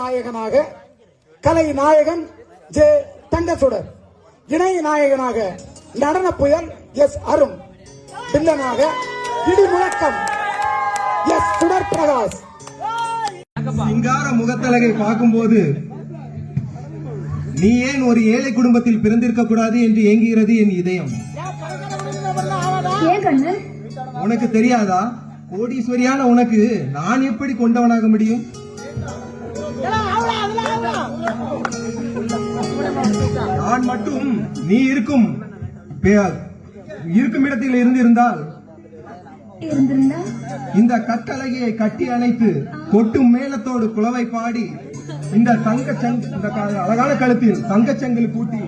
நாயகனாக கலை நாயகன் ஜே தங்கசுடர், இணை நாயகனாக நடன புயல் எஸ் அருண், வில்லனாக இடி முழக்கம் எஸ் சுடர் பிரகாஷ். சிங்கார முகத்தழகை பார்க்கும்போது நீ ஏன் ஒரு ஏழை குடும்பத்தில் பிறந்திருக்க கூடாது என்று ஏங்குகிறது என் இதயம். உனக்கு தெரியாதா? கோடீஸ்வரியான உனக்கு நான் எப்படி கொண்டவனாக முடியும்? நான் மட்டும் நீ இருக்கும் இடத்தில் இருந்திருந்தால் இந்த கட்டழகியை கட்டி அணைத்து கொட்டும் மேளத்தோடு குலவை பாடி இந்த அழகான கழுத்தில் தங்கச்சங்கில் பூட்டி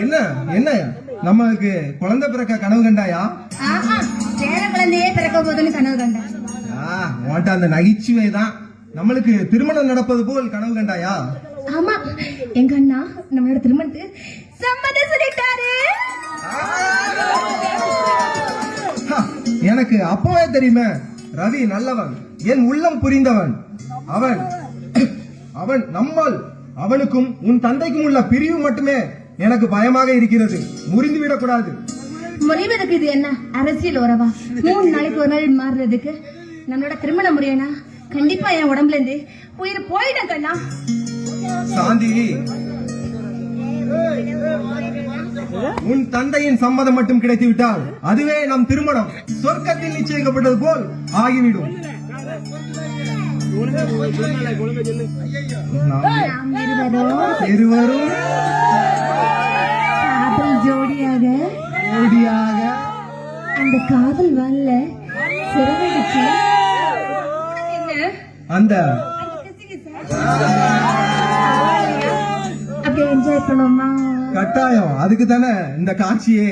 என்ன என்ன நமக்கு குழந்தை பிறக்க கனவு கண்டாயா? வேற குழந்தையே பிறக்க போதுன்னு கனவு கண்டா. அந்த நகைச்சுவை தான். நம்மளுக்கு திருமணம் நடப்பது போல் கனவு கண்டாயா? ஆமா, எங்க அண்ணா நம்மளோட திருமணத்துக்கு சம்மதம் சொல்லிட்டாரு. எனக்கு அப்பவே தெரியுமே, ரவி நல்லவன், என் உள்ளம் புரிந்தவன். அவன் நம்மால் அவனுக்கும் உன் தந்தைக்கும் உள்ள பிரிவு மட்டுமே எனக்கு பயமாக இருக்கிறது. முறிந்துவிடக் கூடாது. முறைவதுக்கு இது என்ன அரசியல் உறவா? 3 நாளைக்கு ஒரு நாள் மாறுறதுக்கு நம்மளோட திருமண முறையனா? கண்டிப்பா என் உடம்புல இருந்து உயிர் போயிடும் கண்ணா. சாந்தி, உன் தந்தையின் சம்மதம் மட்டும் கிடைத்து விட்டால் அதுவே நம் திருமணம் சொர்க்கத்தில் நிச்சயிக்கப்பட்டது போல் ஆகிவிடும். நாம் இருவரும் காதல் ஜோடியாக அந்த காதல் வால்ல சிறகடிச்சு அந்த அப்படியே என்ஜாய் பண்ணுமா? கட்டாயம். அதுக்கு தானே இந்த காட்சியே.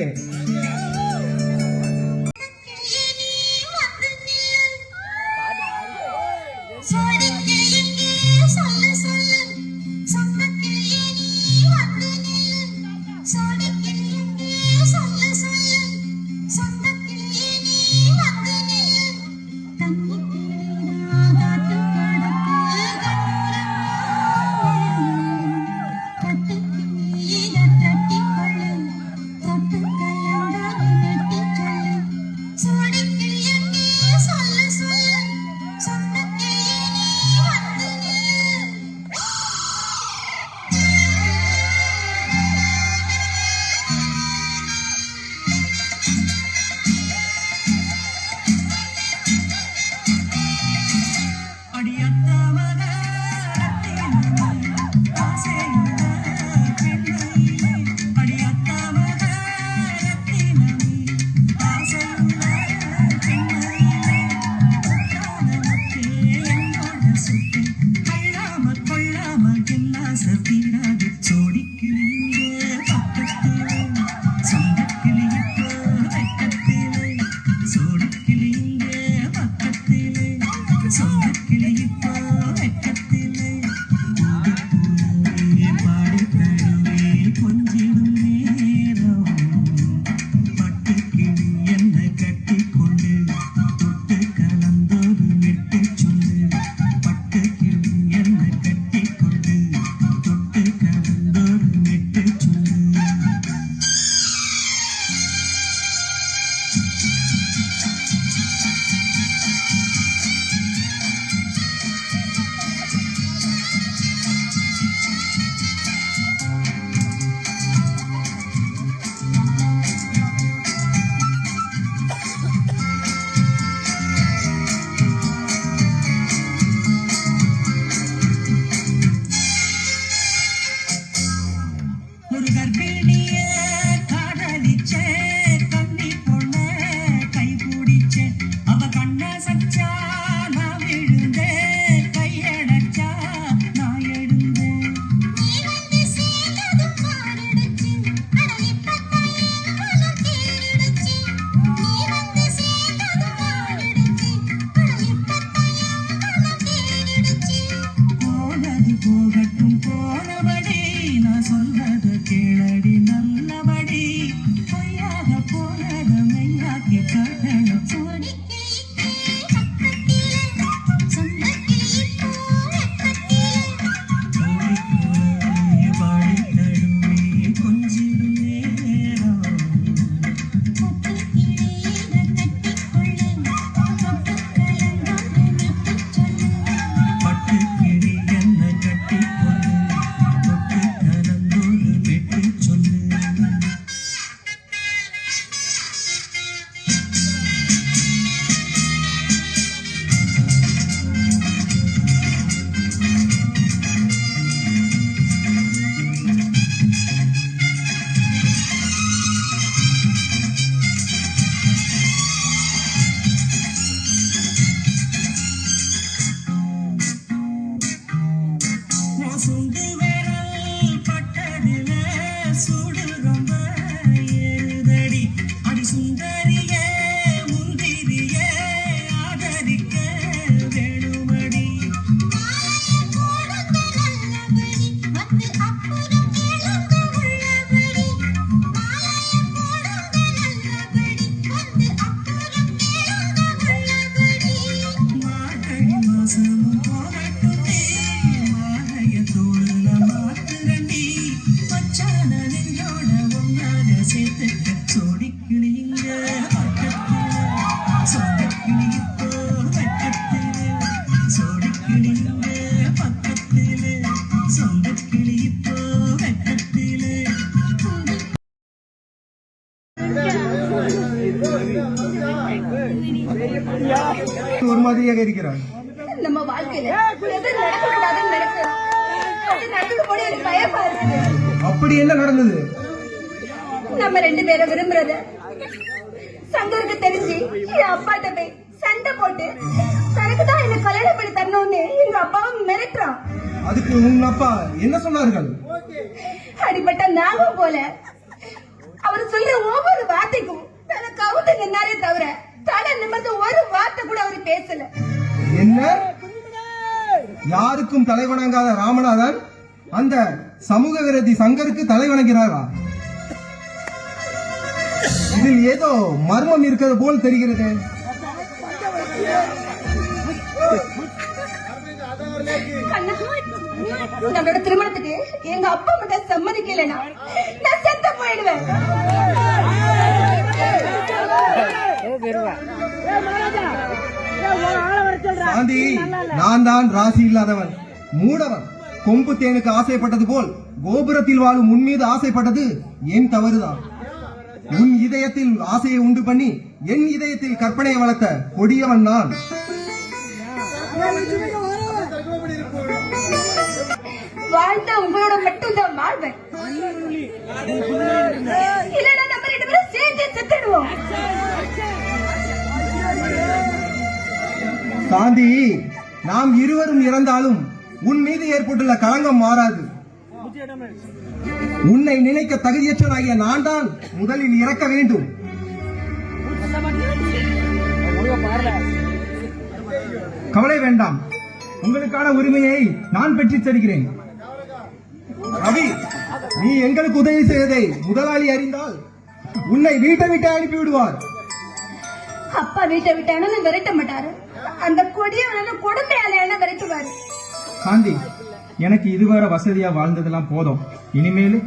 ஒரு மாதிரியாக இருக்கிறார். நம்ம வாழ்க்கையில எது நடக்கக்கூடாதுன்னு நினைக்கிறோம் அது நடக்க போது எனக்கு பயமா இருக்குது. அப்படி என்ன நடந்தது? நம்ம ரெண்டு பேரும் விரும்புறத சங்கருக்கு தெரிஞ்சு என் அப்பாட்ட போய் சண்டை போட்டு தனக்குதான் என்ன கல்யாணம் பண்ணி தரணும்னு எங்க அப்பாவும் மிரட்டுறான். அதுக்கு உங்க அப்பா என்ன சொன்னார்கள்? அடிப்பட்ட நாகம் போல அவர் சொல்ற ஒவ்வொரு வார்த்தைக்கும் தன கவுந்து நின்னாரே தவிர தலை நிமிர்ந்து ஒரு வார்த்தை கூட அவர் பேசல. என்ன? யாருக்கும் தலை வணங்காத ராமநாதன் அந்த சமூக விரோதி சங்கருக்கு தலை வணங்கிறாரா? இதில் ஏதோ மர்மம் இருக்கிறது போல் தெரிகிறது. நம்மளோட திருமணத்துக்கு எங்க அப்பா மட்டும் சம்மதிக்கலைன்னா நான் செத்து போயிடுவேன். சாந்தி, நான் தான் ராசி இல்லாதவன், மூடவன். கொம்பு தேனுக்கு ஆசைப்பட்டது போல் கோபுரத்தில் வாழும் உன் மீது ஆசைப்பட்டது என் தவறுதான். உன் இதயத்தில் ஆசையை உண்டு பண்ணி என் இதயத்தில் கற்பனையை வளர்த்த கொடியவன் நான். வாழ்ந்த உங்களோட மட்டும் தான் வாழ்வேன். இல்லைன்னா நம்ம ரெண்டு பேரும் சேர்ந்து செத்துடுவோம். சாந்தி, நாம் இருவரும் இறந்தாலும் உன் மீது ஏற்பட்டுள்ள களங்கம் மாறாது. உன்னை நினைக்க தகுதியற்றனாகிய நான் தான் முதலில் இறக்க வேண்டும். கவலை வேண்டாம், உங்களுக்கான உரிமையை நான் பெற்றுத் தருகிறேன். ரவி, நீ எங்களுக்கு உதவி செய்வதை முதலாளி அறிந்தால் உன்னை வீட்டை விட்டு அனுப்பி விடுவார். அப்பா வீட்டை விட்டானு விரட்ட மாட்டாரு, அந்த கொடியவன கொடுமையால விரட்டுவாரு. சாந்தி, எனக்கு இதுவரை வசதியா வாழ்ந்ததெல்லாம் போதும். இனிமேல்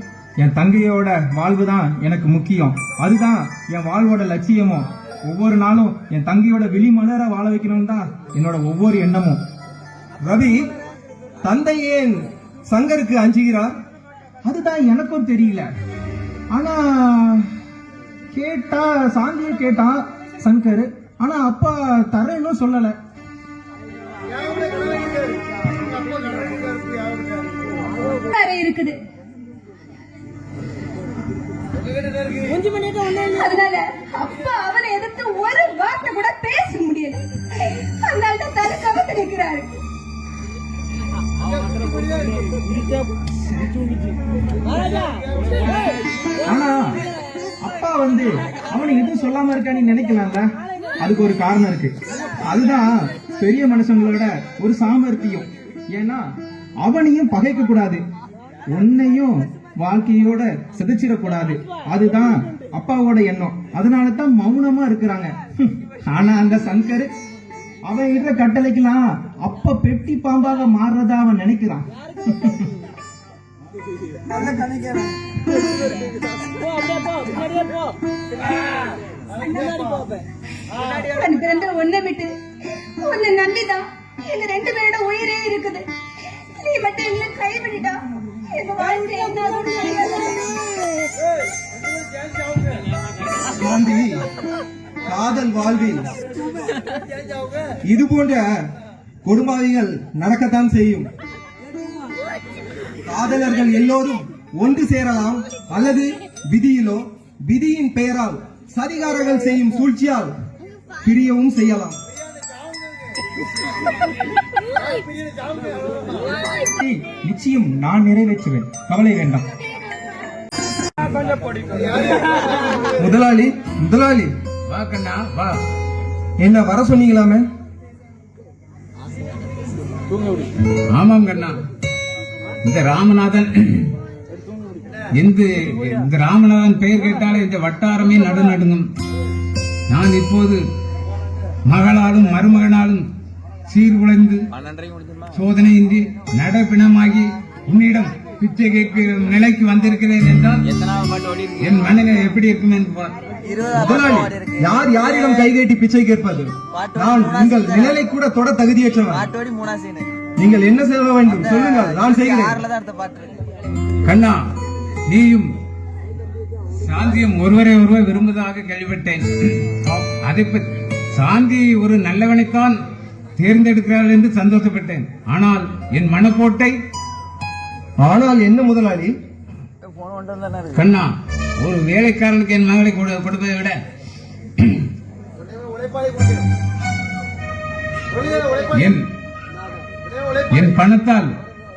என் தங்கையோட வாழ்வு தான் எனக்கு முக்கியம். அதுதான் என் வாழ்வோட லட்சியமும். ஒவ்வொரு நாளும் என் தங்கையோட விழி மலர வாழ வைக்கணும் தான் என்னோட ஒவ்வொரு எண்ணமும். ரவி, தந்தை ஏன் சங்கருக்கு அஞ்சுகிறார்? அதுதான் எனக்கும் தெரியல. ஆனா கேட்டா சாந்தியை கேட்டான் சங்கர், ஆனா அப்பா தரேன்னு சொல்லல. இருக்குது அதனால அப்பா அவனை எதிர்த்து ஒரு வார்த்தை கூட பேச முடியல. அதனால தான் தலை கவத்து நிற்கிறாரு. ஆனா அப்பா அவனை எதுவும் சொல்லாம இருக்கான்னு நினைக்கலாம்ல. அதுக்கு ஒரு காரணம் இருக்கு. அதுதான் பெரிய மனுஷங்களோட ஒரு சாமர்த்தியம். ஏன்னா அவனையும் பகைக்க கூடாது, உன்னையும் வாழ்க்கையோட சிதைச்சிடக்கூடாது. அதுதான் அப்பாவோட எண்ணம். அதனால தான் மௌனமா இருக்கிறாங்க. ஆனா அந்த சங்கர் அவன் இடுற கட்டளைக்கெல்லாம் அப்ப பெட்டி பாம்பாக மாறுறதா அவன் நினைக்கிறான். ஒன்ன விட்டு உன்னை நம்பிதான் எங்க ரெண்டு பேரோட உயிரே இருக்குது. நீ மட்டும் என்ன கைவிட்டா எங்க வாழ்க்கை என்ன ஆகும்னு சாந்தி, காதல் வாழ்வில் இது போன்ற கொடும்பாவிகள் நடக்கத்தான் செய்யும். காதலர்கள் எல்லோரும் ஒன்று சேரலாம், அல்லது விதியிலோ விதியின் பெயரால் சதிகாரர்கள் செய்யும் சூழ்ச்சியால் பிரியவும் செய்யலாம். நிச்சயம் நான் நிறைவேற்றுவேன், கவலை வேண்டாம். முதலாளி, முதலாளி, வா கண்ணா வா. என்ன வர சொன்னீங்களாமே? ஆமாம் கண்ணா, இந்த ராமநாதன் இந்த ராமநாதன் பெயர் கேட்டாலே இந்த வட்டாரமே நடுநடுங்கும். நான் இப்போது மகளாலும் மருமகனாலும் சீர்குலைந்து சோதனையின்றி நடப்பிணமாகி உன்னிடம் பிச்சை கேட்கும் நிலைக்கு வந்திருக்கிறேன் என்றால் என் மனநிலை எப்படி இருக்கும் என்று பார். முதலாளி, யார் யாரிடம் கைகேட்டி பிச்சை கேட்பது? நான் உங்கள் நிழலை கூட தொட தகுதியற்றவன். நீங்கள் என்ன செய்ய வேண்டும் சொல்லுங்கள், நான் செய்கிறேன். கண்ணா, நீயும் சாந்தியும் ஒருவரை ஒருவர் விரும்புவதாக கேள்விப்பட்டேன். அதை சாந்தி ஒரு நல்லவனைத்தான் தேர்ந்தெடுக்கிறாள் என்று சந்தோஷப்பட்டேன். ஆனால் என் மனக்கோட்டை. ஆனால் என்ன முதலாளி? கண்ணா, ஒரு வேலைக்காரனுக்கு என் மகளை கொடுப்பதை விட என் பணத்தால்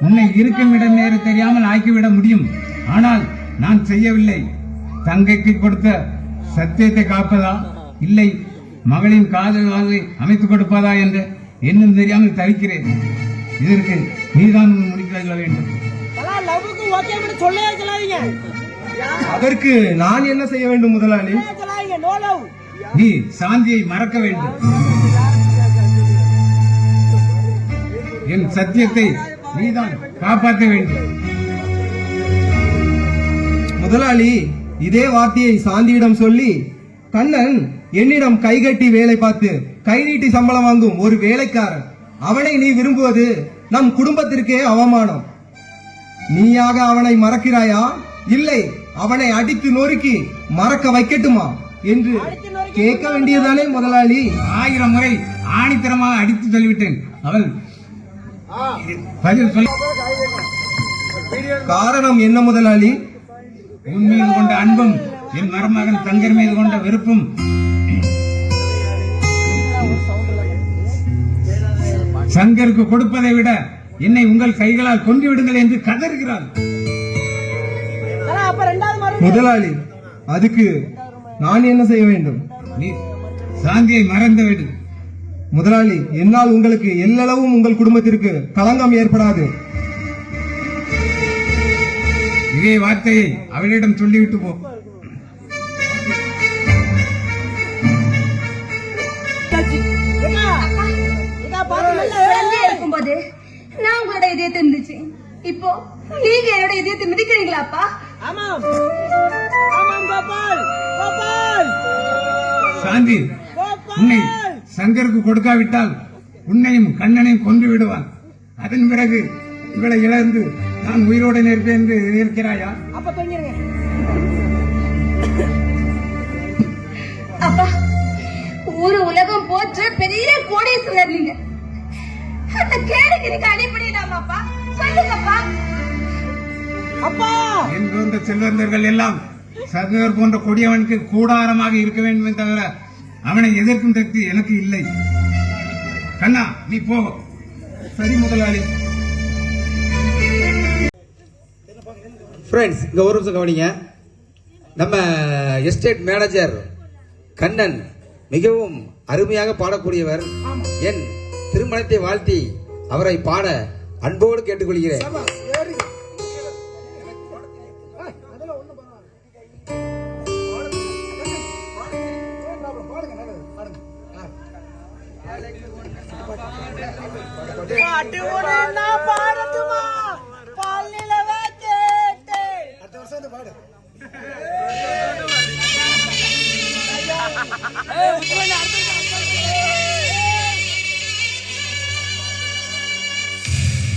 உன்னை இருக்கும் இடம் நேர தெரியாமல் ஆக்கிவிட முடியும். ஆனால் நான் செய்யவில்லை. தங்கைக்கு கொடுத்த சத்தியத்தை காப்பதா, இல்லை மகளின் காதல் வாழ்வை அமைத்துக் கொடுப்பதா என்று இன்னும் தெரியாமல் தவிக்கிறேன். இதற்கு நீதான் முடிக்க வேண்டும். அதற்கு நான் என்ன செய்ய வேண்டும் முதலாளி? நீ சாந்தியை மறக்க வேண்டும். என் சத்தியத்தை நீதான் காப்பாற்ற வேண்டும். முதலாளி, இதே வார்த்தையை சாந்தியிடம் சொல்லி, கண்ணன் என்னிடம் கைகட்டி வேலை பார்த்து கை நீட்டி சம்பளம் வாங்கும் ஒரு வேலைக்காரன், அவனை நீ விரும்புவது நம் குடும்பத்திற்கே அவமானம். நீயாக அவனை மறக்கிறாயா, இல்லை அவனை அடித்து நொறுக்கி மறக்க வைக்கட்டுமா என்று கேட்க வேண்டியதானே முதலாளி? 1000 முறை ஆணித்தரமாக அடித்து சொல்லிவிட்டேன். அவள் பதில் சொல்ல. காரணம் என்ன முதலாளி? உன் மீது கொண்ட அன்பும் என் மருமகன் தங்கர் மீது கொண்ட வெறுப்பும் சங்கருக்கு கொடுப்பதை விட என்னை உங்கள் கைகளால் கொண்டு விடுங்கள் என்று கதறுகிறார். முதலாளி, அதுக்கு நான் என்ன செய்ய வேண்டும்? நீ சாந்தியை மறந்து விடு. முதலாளி, என்னால் உங்களுக்கு எல்லளவும் உங்கள் குடும்பத்திற்கு களங்கம் ஏற்படாது. இதே வார்த்தையை அவளிடம் சொல்லிவிட்டு போ. இருக்கும்போது நான் உங்களோட இதயத்தை இருந்துச்சு. இப்போ நீங்க என்னோட இதயத்தை மிதிக்கிறீங்களாப்பா? சாந்தி, உன்னை சங்கருக்கு கொடுக்காவிட்டால் உன்னையும் கண்ணனையும் கொன்று விடுவான். அதன் பிறகு இவளை இழந்து நான் உயிரோடு நிற்பேன் என்று இருக்கிறாயா? அப்பா, ஒரு உலகம் போற்ற பெரிய கோடீஸ்வரர் நீங்க. அந்த கேடுக்கு நீங்க அடிப்படையிலாமாப்பா? சொல்லுங்கப்பா. அப்பா, என் போன்ற செல்வந்தர்கள் எல்லாம் சங்கர் போன்ற கொடியவனுக்கு கூடாரமாக இருக்க வேண்டுமே தவிர அவனை எதிர்க்கும் சக்தி எனக்கு இல்லை. கண்ணா, நீ போ. சரி முதலாளி. ஃப்ரெண்ட்ஸ், இங்க ஒரு நிமிஷம் கவனிங்க. நம்ம எஸ்டேட் மேனேஜர் கண்ணன் மிகவும் அருமையாக பாடக்கூடியவர். என் திருமணத்தை வாழ்த்தி அவரை பாட அன்போடு கேட்டுக்கொள்கிறேன்.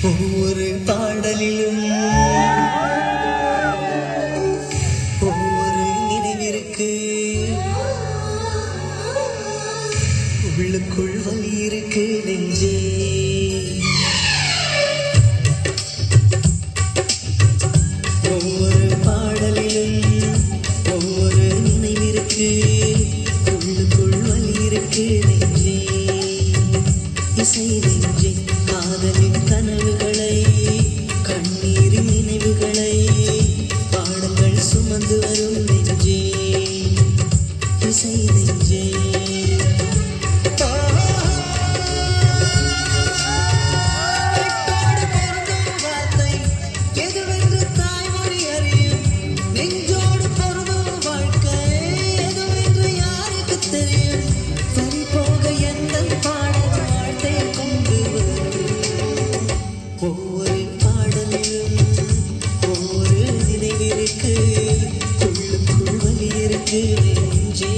ஒவ்வொரு பாடலிலும் ஒவ்வொரு நினைவிற்கு உள்ளுக்குள் வலி இருக்கு நெஞ்சே. ஒவ்வொரு பாடலிலும் ஒவ்வொரு நினைவிற்கு உள்ளுக்குள் வலி இருக்கு நெஞ்சே. இசை நெஞ்சே, காதலின் கனவுகளை கண்ணீரின் நினைவுகளை பாடங்கள் சுமந்து வரும் நெஞ்சே. இசை நெஞ்சே, வார்த்தை எதுவென்று தாய்மொழி அறியும். நெஞ்சோடு பொருந்தும் வாழ்க்கை எதுவென்று யாருக்கு தெரியும். பறி போக எந்த பாடல் வாழ்த்தை கொண்டு வரும். ஒவ்வொரு பாடலிலும் ஒவ்வொரு நினைவிற்கு உள்ளுக்குள் வலி இருக்கு நெஞ்சே.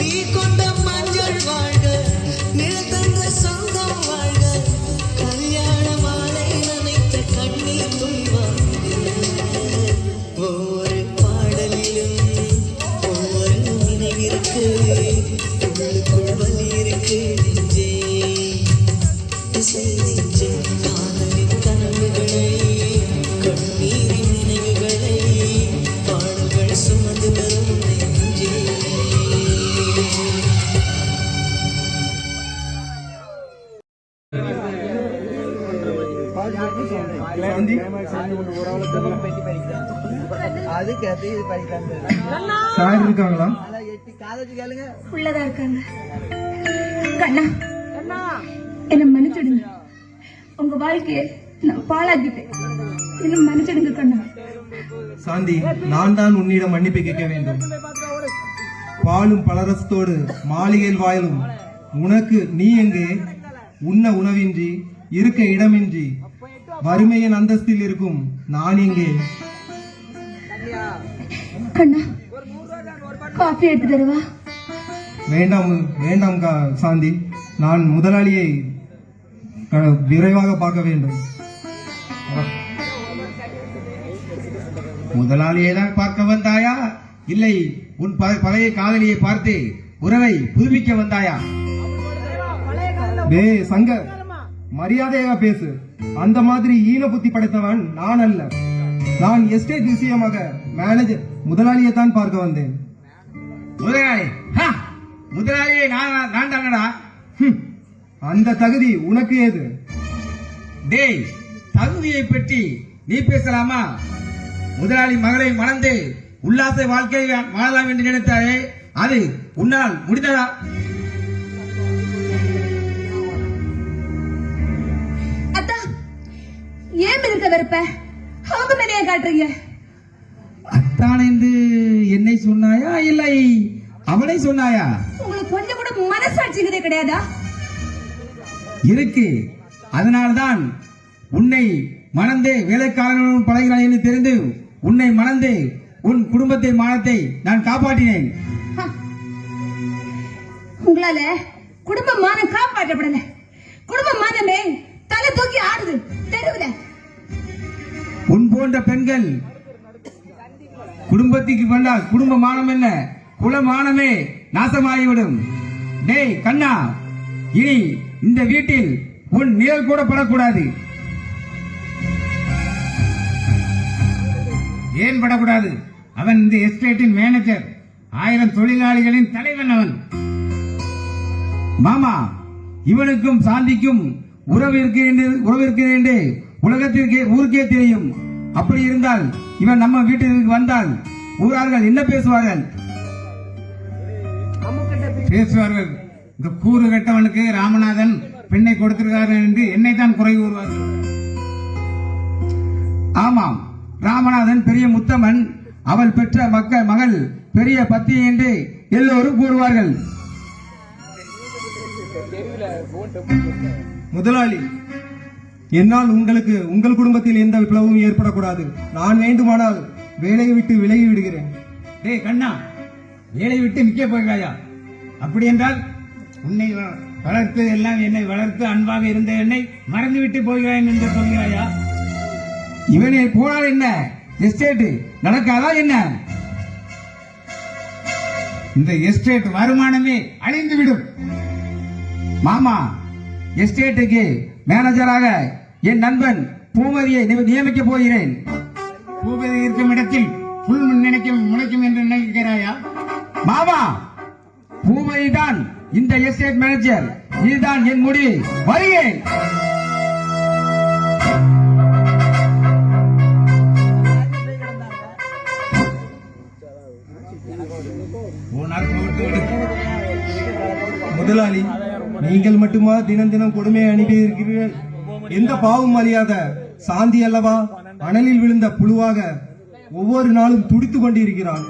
நீ கொண்ட மஞ்சள் வாழ்க நிழல் தந்த சொந்தம் வாழ்க கல்யாண மாலை நினைத்த கண்ணீர் துள்வாங்க ஒவ்வொரு பாடலிலும் ஒவ்வொரு நினைவிற்கு உள்ளுக்குள் வலி இருக்கு நெஞ்சே இசை நெஞ்சே காதலின் கனவுகளை கண்ணீரின் நினைவுகளை பாடல்கள் சுமந்து வரும் நெஞ்சே சாந்தி சார் இருக்காங்களா? உள்ளதா இருக்காங்க. கண்ணா என்ன மன்னிச்சிடுங்க. உங்க வாழ்க்கையை நான் பாழாக்கிட்டேன். என்ன மன்னிச்சிடுங்க கண்ணா. சாந்தி, நான் தான் உன்னிடம் மன்னிப்பு கேட்க வேண்டும். பாலும் பலரசத்தோடு மாளிகையில் வாயிலும் உனக்கு நீ எங்கே? உண்ண உணவின்றி இருக்க இடமின்றி வறுமையின் அந்தஸ்தில் இருக்கும் நான் எங்கே? கண்ணா காஃபி எடுத்து தருவா? வேண்டாம் வேண்டாம் சாந்தி, நான் முதலாளியை விரைவாக பார்க்க வேண்டும். முதலாளியை தான் பார்க்க வந்தாயா, இல்லை உன் பழைய காதலியை பார்த்து உறவை புதுப்பிக்க வந்தாயா? டேய் சங்கர், மரியாதையாக பேசு. அந்த மாதிரி ஈன புத்தி படைத்தவன் நான் அல்ல. நான் எஸ்டேட் விஷயமாக மேனேஜர் முதலாளியை தான் பார்க்க வந்தேன். முதலாளி? முதலாளியை நான் தானடா. அந்த தகுதி உனக்கு ஏது? டேய், தகுதியை பற்றி நீ பேசலாமா? முதலாளி மகளை மணந்து உல்லாச வாழ்க்கையை வாழலாம் என்று நினைத்தாரே, அது உன்னால் முடிந்ததா? அத்தா ஏன் இருக்க வெறுப்ப அவங்க மேலே காட்டுறீங்க? அத்தான் என்று என்னை சொன்னாயா, இல்லை அவனை சொன்னாயா? உங்களுக்கு கொஞ்சம் கூட மனசாட்சிக்கிறதே கிடையாதா? இருக்கு. அதனால்தான் உன்னை மணந்து வேலைக்காரனுடன் பழகிறான் என்று தெரிந்து உன்னை மணந்து உன் குடும்பத்தின் மானத்தை நான் காப்பாற்றினேன். உங்களால குடும்ப மானம் காப்பாற்றப்படல. குடும்ப மானமே தலை தூக்கி ஆடுது தெருவுல. உன் போன்ற பெண்கள் குடும்பத்துக்கு வந்தால் குடும்ப மானம் என்ன, குலமானமே நாசமாகிவிடும். டேய் கண்ணா, இனி இந்த வீட்டில் உன் நிழல் கூட படக்கூடாது. ஏன் படக்கூடாது? அவன் இந்த எஸ்டேட்டின் மேனேஜர், 1000 தொழிலாளிகளின் தலைவன் அவன். மாமா, இவனுக்கும் சாந்திக்கும் உறவு இருக்கிறது என்று உலகத்திற்கு ஊருக்கே தெரியும். அப்படி இருந்தால் இவன் நம்ம வீட்டிற்கு வந்தால் ஊரார்கள் என்ன பேசுவார்கள்? பேசுவார்கள், இந்த கூறு கட்டவனுக்கு ராமநாதன் பெண்ணை கொடுத்திருக்கார்கள் என்று என்னை தான் குறை கூறுவார்கள். ஆமாம், ராமநாதன் பெரிய முத்தமன், அவள் பெற்ற மகள் பெரிய பத்தி என்று எல்லோரும் கூறுவார்கள். முதலாளி, என்னால் உங்களுக்கு உங்கள் குடும்பத்தில் எந்த பிளவும் ஏற்படக்கூடாது. நான் வேண்டுமானால் வேலையை விட்டு விலகி விடுகிறேன். டேய் கண்ணா, வேலை விட்டு நிக்க போகிறாயா? அப்படி என்றால் உன்னை வளர்த்து எல்லாம் என்னை வளர்த்து அன்பாக இருந்த என்னை மறந்து விட்டு போகிறான் என்று சொல்கிறாயா? இவனை போனால் என்ன எஸ்டேட் நடக்காதா என்ன? இந்த எஸ்டேட் வருமானமே அழிந்துவிடும். மாமா, எஸ்டேட்டுக்கு மேனேஜராக என் நண்பன் பூமதியை நியமிக்க போகிறேன். பூமதி இருக்கும் இடத்தில் புல் முளைக்கும் என்று நினைக்கிறாயா? மாமா, பூமதி தான் இந்த எஸ்டேட் மேனேஜர். இதுதான் என் முடிவு. வருகிறேன். முதலாளி, நீங்கள் மட்டுமா தினம் தினம் கொடுமையை அனுப்பி இருக்கிறீர்கள்? எந்த பாவம் அறியாத சாந்தி அல்லவா அனலில் விழுந்த புழுவாக ஒவ்வொரு நாளும் துடித்துக் கொண்டிருக்கிறான்.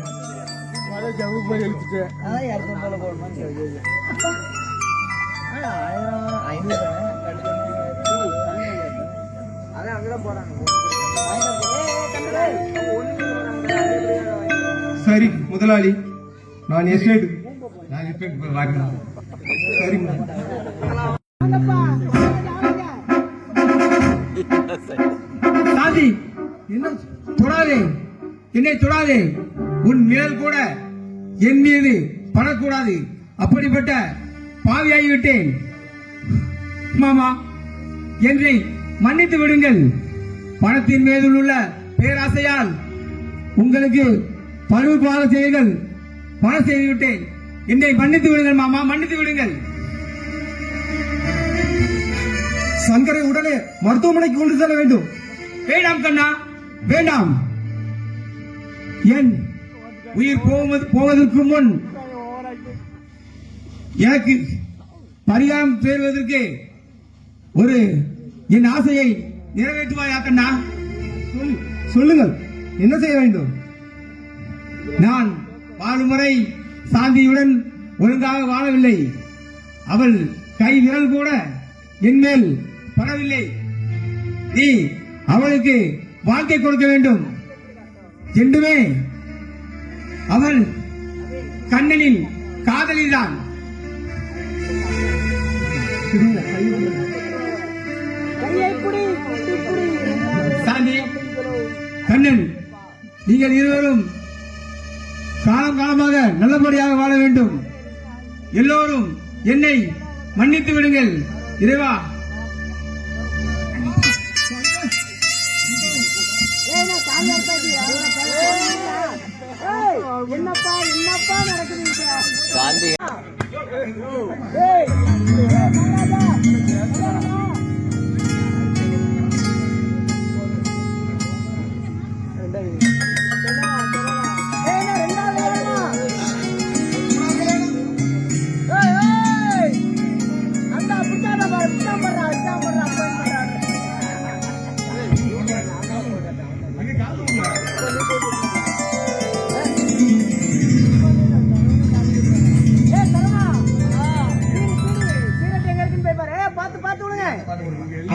சரி முதலாளி, நான் எஸ்டேட் நான் இப்ப வரணும். சரிம்மா. சாந்தி, என்ன தொடாதே, என்னை தொடாதே. உன் நிழல் கூட என் மீது படக்கூடாது. அப்படிப்பட்ட பாவியாகிவிட்டேன். மாமா, என்னை மன்னித்து விடுங்கள். பணத்தின் மீது உள்ள பேராசையால் உங்களுக்கு பழுவாக செய்யுங்கள். பணம் செய்து விட்டேன். என்னை மன்னித்து விடுங்கள் மாமா, மன்னித்து விடுங்கள். சங்கரை உடனே மருத்துவமனைக்கு கொண்டு செல்ல வேண்டும். வேண்டாம் கண்ணா, வேண்டாம். என் உயிர் போவதற்கு முன் எனக்கு பரிகாரம் பெறுவதற்கு ஒரு என் ஆசையை நிறைவேற்றுவாயா கண்ணா? சொல்லுங்கள், என்ன செய்ய வேண்டும்? நான் வாழும் வரை சாந்தியுடன் ஒழுங்காக வாழவில்லை. அவள் கை விரல் கூட என் மேல் படவில்லை. நீ அவளுக்கு வாழ்க்கை கொடுக்க வேண்டும் என்றுமே அவள் கண்ணனின் காதலிதான். சாந்தி, கண்ணன், நீங்கள் இருவரும் காலம் காலமாக நல்லபடியாக வாழ வேண்டும். எல்லோரும் என்னை மன்னித்து விடுங்கள். இறைவா, என்னப்பா என்னப்பா நடக்குது?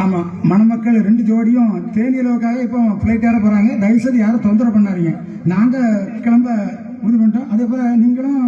ஆமா, மணமக்கள் 2 ஜோடியும் தேனிலவுக்காக இப்போ பிளைட் ஏற போறாங்க. தயவுசெய்து யாரும் தொந்தரவு பண்ணாதீங்க. நாங்க கிளம்ப முடிவு பண்ணிட்டோம். அதே போல நீங்களும்